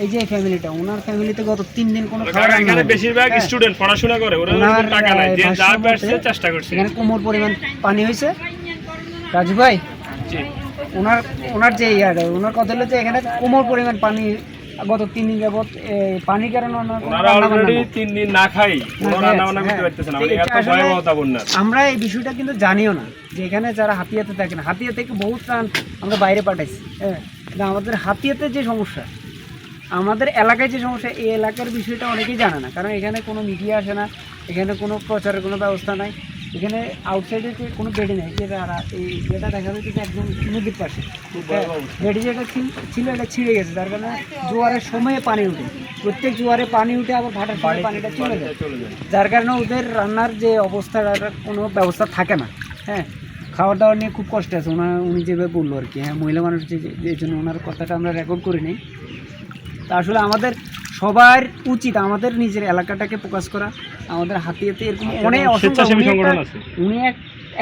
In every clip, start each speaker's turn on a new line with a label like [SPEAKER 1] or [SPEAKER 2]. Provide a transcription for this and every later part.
[SPEAKER 1] এই যে ফ্যামিলিটা, ওনার ফ্যামিলিতে গত 3 দিন কোনো
[SPEAKER 2] এখানে বেশিরভাগ স্টুডেন্ট পড়াশোনা করে, ওরা টাকা নাই, যে যা পারছে চেষ্টা করছে।
[SPEAKER 1] এখানে কোমর পরিমাণ পানি হয়েছে। রাজু ভাই,
[SPEAKER 2] জি,
[SPEAKER 1] ওনার যে ওনার কথা হলো যে এখানে কোমর পরিমাণ পানি গত 3 দিন যাবত পানির কারণে
[SPEAKER 2] ওনারা অলরেডি 3 দিন না খাই রান্না বান্না করতে পারতেছে না, মানে এত ভয়াবহতা বন্যা।
[SPEAKER 1] আমরা এই বিষয়টা কিন্তু জানিও না যে এখানে যারা হাতিয়াতে থাকে না, হাতিয়া থেকে বহুত ত্রাণ আমরা বাইরে পাঠাইছি। হ্যাঁ, কিন্তু আমাদের হাতিয়াতে যে সমস্যা, আমাদের এলাকায় যে সমস্যা, এই এলাকার বিষয়টা অনেকেই জানে না, কারণ এখানে কোনো মিডিয়া আসে না, এখানে কোনো প্রচারের কোনো ব্যবস্থা নাই, এখানে আউটসাইডে কোনো বেডি নেই। যে এই যেটা দেখা যাচ্ছে যে একদম নদীর পাশে বেডি যেটা ছিল এটা ছিঁড়ে গেছে, যার কারণে জোয়ারের সময়ে পানি উঠে, প্রত্যেক জোয়ারে পানি উঠে আবার ভাটার সময় পানিটা চলে যায়, যার কারণে ওদের রান্নার যে অবস্থা কোনো ব্যবস্থা থাকে না। হ্যাঁ, খাওয়া দাওয়া নিয়ে খুব কষ্ট আছে। উনি যেভাবে বললো আর কি, হ্যাঁ, মহিলা মানুষ যে জন্য ওনার কথাটা আমরা রেকর্ড করে নিই। তা আসলে আমাদের সবার উচিত আমাদের নিজের এলাকাটাকে ফোকাস করা। আমাদের হাতিয়াতে এরকম অনেক উনি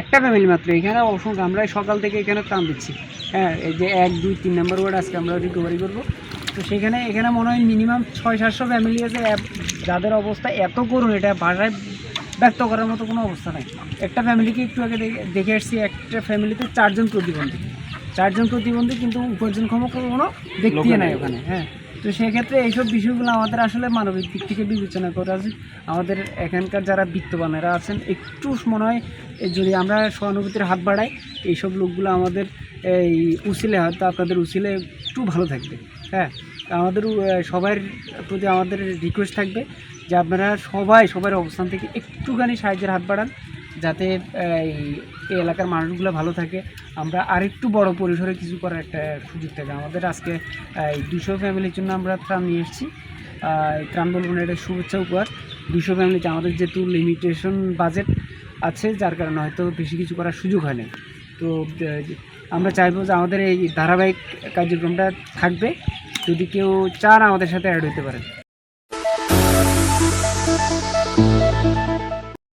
[SPEAKER 1] একটা ফ্যামিলি মাত্র, এখানে অসংখ্য, আমরা সকাল থেকে এখানে ত্রাণ দিচ্ছি। হ্যাঁ, এই যে 1, 2, 3 নম্বর ওয়ার্ড আজকে আমরা রিকভারি করবো। তো এখানে মনে হয় মিনিমাম 600-700 ফ্যামিলি আছে, যাদের অবস্থা এত করুন, এটা ভাষায় ব্যক্ত করার মতো কোনো অবস্থা নাই। একটা ফ্যামিলিকে একটু আগে দেখে আসছি, একটা ফ্যামিলিতে 4 জন প্রতিবন্ধী, কিন্তু উপার্জনক্ষম কোনো ব্যক্তি নাই ওখানে। হ্যাঁ, তো সেক্ষেত্রে এইসব বিষয়গুলো আমাদের আসলে মানবিক দিক থেকে বিবেচনা করা উচিত। আমাদের এখানকার যারা বিত্তবানেরা আছেন, একটু মনে হয় যদি আমরা সহানুভূতির হাত বাড়াই, এইসব লোকগুলো আমাদের এই উচিলে, হয়তো আপনাদের উচিলে একটু ভালো থাকবে। হ্যাঁ, আমাদের সবার প্রতি আমাদের রিকোয়েস্ট থাকবে যে আপনারা সবার অবস্থান থেকে একটুখানি সাহায্যের হাত বাড়ান, যাতে এই এলাকার মানুষগুলো ভালো থাকে, আমরা আরেকটু বড় পরিসরে কিছু করার একটা সুযোগ থাকে। আমাদের আজকে 200 ফ্যামিলির জন্য আমরা ত্রাণ নিয়ে এসেছি। ত্রাণ বলবো না, এটা শুভেচ্ছা উপহার। 200 ফ্যামিলিতে আমাদের যেহেতু লিমিটেশন বাজেট আছে, যার কারণে হয়তো বেশি কিছু করার সুযোগ হয় না। তো আমরা চাইবো যে আমাদের এই ধারাবাহিক কার্যক্রমটা থাকবে, যদি কেউ চান আমাদের সাথে অ্যাড হতে পারে।